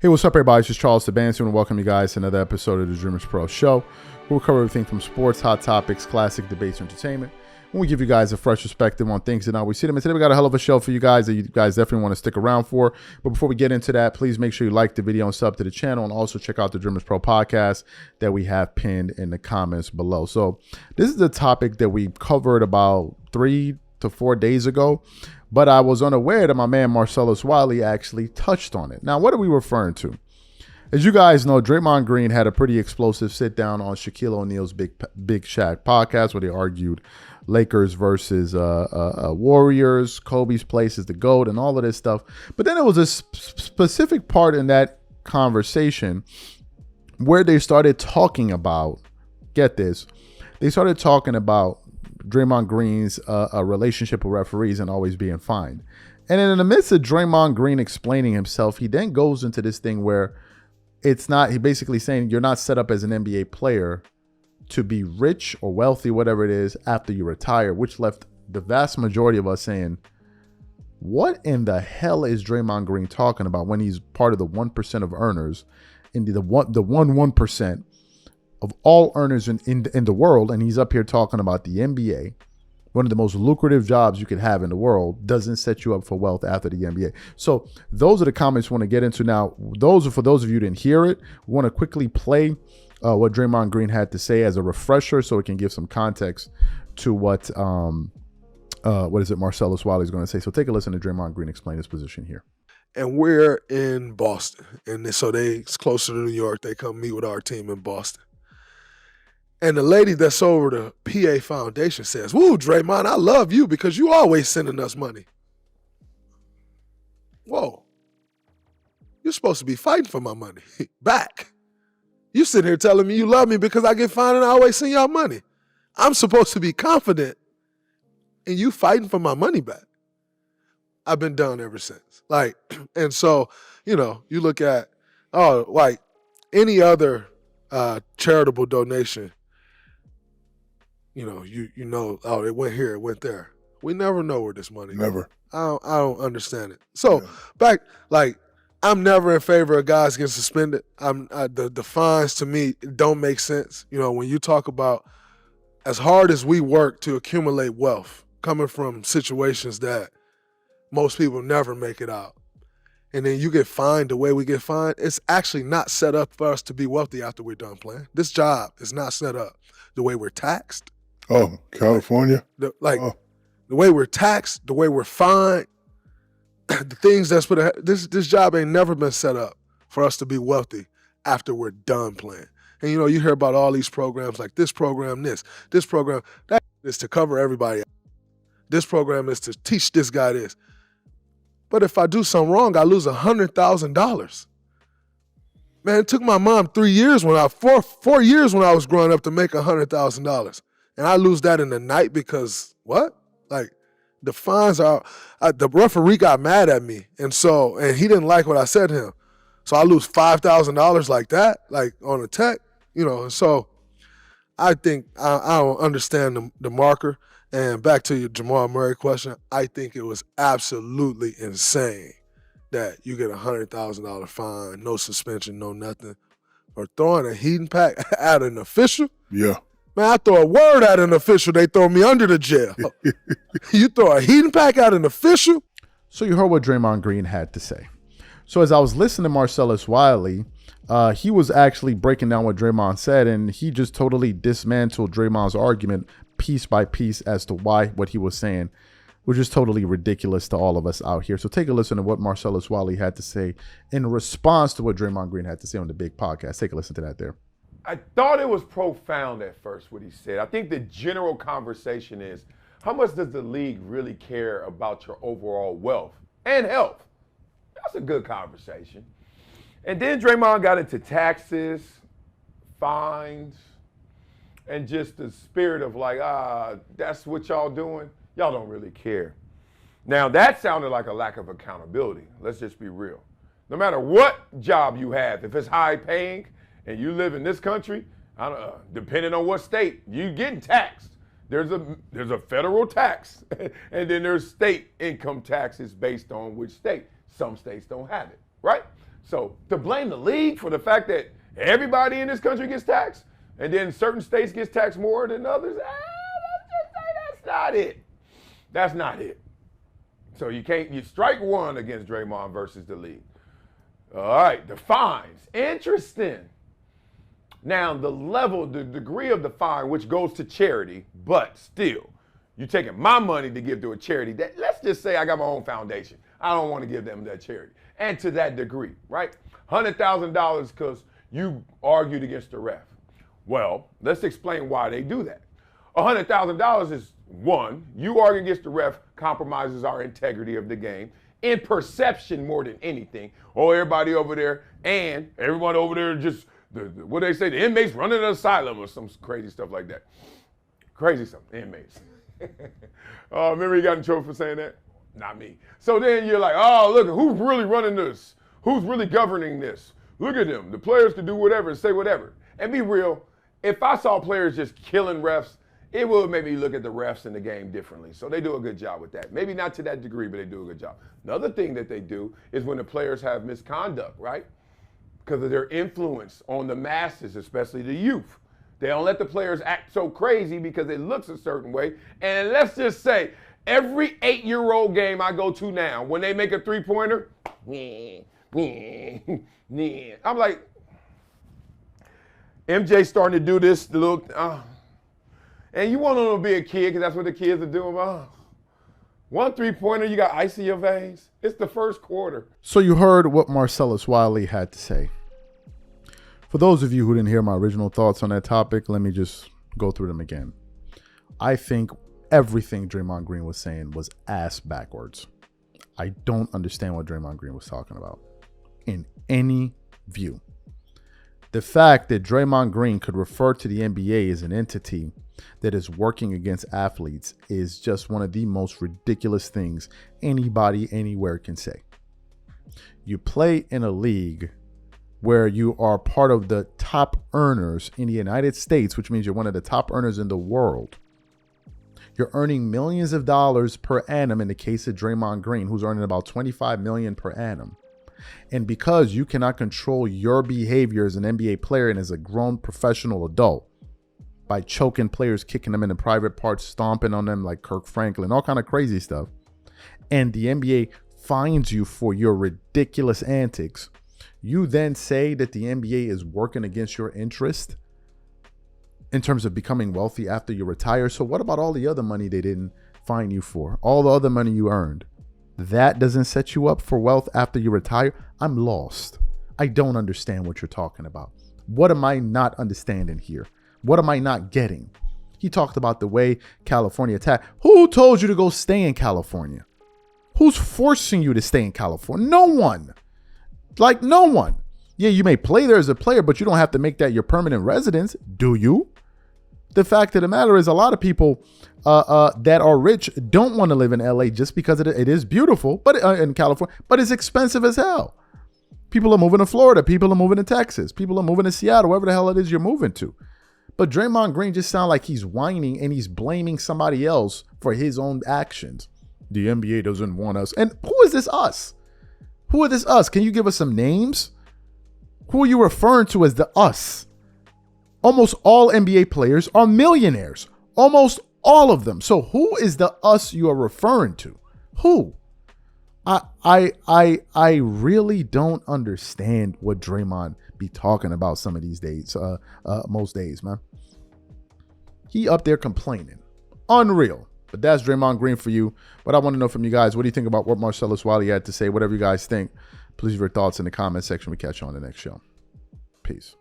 Hey, what's up, everybody? It's just Charles Sabansi, and welcome you guys to another episode of the DREAMERSPRO show. We'll cover everything from sports, hot topics, classic debates, entertainment. And we give you guys a fresh perspective on things and how we see them. And today we got a hell of a show for you guys that you guys definitely want to stick around for. But before we get into that, please make sure you like the video and sub to the channel, and also check out the DREAMERSPRO podcast that we have pinned in the comments below. So this is a topic that we covered about 3 to 4 days ago, but I was unaware that my man Marcellus Wiley actually touched on it. Now, what are we referring to? As you guys know, Draymond Green had a pretty explosive sit down on Shaquille O'Neal's Big Shaq podcast where they argued Lakers versus Warriors, Kobe's place is the GOAT, and all of this stuff. But then there was a specific part in that conversation where they started talking about, get this, they started talking about Draymond Green's relationship with referees and always being fined. And in the midst of Draymond Green explaining himself, he then goes into this thing where it's not, he basically saying you're not set up as an NBA player to be rich or wealthy, whatever it is, after you retire, which left the vast majority of us saying, what in the hell is Draymond Green talking about when he's part of the 1% of earners, in the 1% of all earners in the world, and he's up here talking about the NBA, one of the most lucrative jobs you could have in the world, doesn't set you up for wealth after the NBA. So those are the comments we want to get into now. Those are for those of you who didn't hear it. We want to quickly play what Draymond Green had to say as a refresher, so it can give some context to what Marcellus Wiley is going to say. So take a listen to Draymond Green explain his position here. And we're in Boston, and so it's closer to New York. They come meet with our team in Boston. And the lady that's over the PA Foundation says, "Woo, Draymond, I love you because you always sending us money." Whoa. You're supposed to be fighting for my money back. You sitting here telling me you love me because I get fined and I always send y'all money. I'm supposed to be confident in you fighting for my money back. I've been done ever since. And so, you look at, like any other charitable donation, it went here, it went there. We never know where this money goes. Never. I don't understand it. So I'm never in favor of guys getting suspended. The fines to me don't make sense. When you talk about as hard as we work to accumulate wealth, coming from situations that most people never make it out, and then you get fined the way we get fined, it's actually not set up for us to be wealthy after we're done playing. This job is not set up the way we're taxed. Oh, California? The way we're taxed, the way we're fined, the things that's this job ain't never been set up for us to be wealthy after we're done playing. And you hear about all these programs like this program, this program, that is to cover everybody else. This program is to teach this guy this. But if I do something wrong, I lose $100,000. Man, it took my mom 4 years when I was growing up to make $100,000. And I lose that in the night because what? The fines are, the referee got mad at me. And he didn't like what I said to him. So I lose $5,000 like that, on a tech, And so I think I don't understand the marker. And back to your Jamal Murray question, I think it was absolutely insane that you get a $100,000 fine, no suspension, no nothing, or throwing a heating pack at an official. Yeah. Man, I throw a word at an official, they throw me under the jail. You throw a heating pack at an official? So you heard what Draymond Green had to say. So as I was listening to Marcellus Wiley, he was actually breaking down what Draymond said, and he just totally dismantled Draymond's argument piece by piece as to why what he was saying was just totally ridiculous to all of us out here. So take a listen to what Marcellus Wiley had to say in response to what Draymond Green had to say on the big podcast. Take a listen to that there. I thought it was profound at first what he said. I think the general conversation is, how much does the league really care about your overall wealth and health? That's a good conversation. And then Draymond got into taxes, fines, and just the spirit of that's what y'all doing? Y'all don't really care. Now that sounded like a lack of accountability. Let's just be real. No matter what job you have, if it's high paying and you live in this country, depending on what state, you getting taxed. There's a federal tax, and then there's state income taxes based on which state. Some states don't have it, right? So to blame the league for the fact that everybody in this country gets taxed and then certain states gets taxed more than others, let's just say that's not it. That's not it. So you strike one against Draymond versus the league. All right, the fines. Interesting. Now, the degree of the fine, which goes to charity, but still, you're taking my money to give to a charity. Let's just say I got my own foundation. I don't want to give them that charity. And to that degree, right? $100,000 because you argued against the ref. Well, let's explain why they do that. $100,000 is one, you arguing against the ref compromises our integrity of the game in perception more than anything. Oh, everybody over there and everyone over there just, what they say, the inmates running an asylum or some crazy stuff like that. Crazy stuff, inmates. Remember you got in trouble for saying that? Not me. So then you're like, oh, look, who's really running this? Who's really governing this? Look at them. The players can do whatever and say whatever. And be real, if I saw players just killing refs, it would make me look at the refs in the game differently. So they do a good job with that. Maybe not to that degree, but they do a good job. Another thing that they do is when the players have misconduct, right? Because of their influence on the masses, especially the youth. They don't let the players act so crazy because it looks a certain way. And let's just say, every 8-year-old game I go to now, when they make a three-pointer, I'm like, MJ starting to do this, the little, and you want them to be a kid because that's what the kids are doing. One three-pointer, you got ice in your veins. It's the first quarter. So you heard what Marcellus Wiley had to say. For those of you who didn't hear my original thoughts on that topic, let me just go through them again. I think everything Draymond Green was saying was ass backwards. I don't understand what Draymond Green was talking about in any view. The fact that Draymond Green could refer to the NBA as an entity that is working against athletes is just one of the most ridiculous things anybody anywhere can say. You play in a league where you are part of the top earners in the United States, which means you're one of the top earners in the world. You're earning millions of dollars per annum in the case of Draymond Green, who's earning about $25 million per annum. And because you cannot control your behavior as an NBA player and as a grown professional adult by choking players, kicking them in the private parts, stomping on them like Kirk Franklin, all kind of crazy stuff, and the NBA fines you for your ridiculous antics, you then say that the NBA is working against your interest in terms of becoming wealthy after you retire. So what about all the other money they didn't fine you for? All the other money you earned? That doesn't set you up for wealth after you retire? I'm lost. I don't understand what you're talking about. What am I not understanding here? What am I not getting? He talked about the way California attacked. Who told you to go stay in California? Who's forcing you to stay in California? No one. Like no one. Yeah, you may play there as a player, but you don't have to make that your permanent residence, do you? The fact of the matter is a lot of people that are rich don't want to live in LA just because it is beautiful, but in California, but it's expensive as hell. People are moving to Florida. People are moving to Texas. People are moving to Seattle, wherever the hell it is you're moving to. But Draymond Green just sounds like he's whining and he's blaming somebody else for his own actions. The NBA doesn't want us. And who is this us? Who are this us? Can you give us some names? Who are you referring to as the us? Almost all NBA players are millionaires. Almost all of them. So who is the us you are referring to? Who? I really don't understand what Draymond be talking about some of these days, most days, man. He up there complaining. Unreal. But that's Draymond Green for you. But I want to know from you guys, what do you think about what Marcellus Wiley had to say? Whatever you guys think, please leave your thoughts in the comment section. We catch you on the next show. Peace.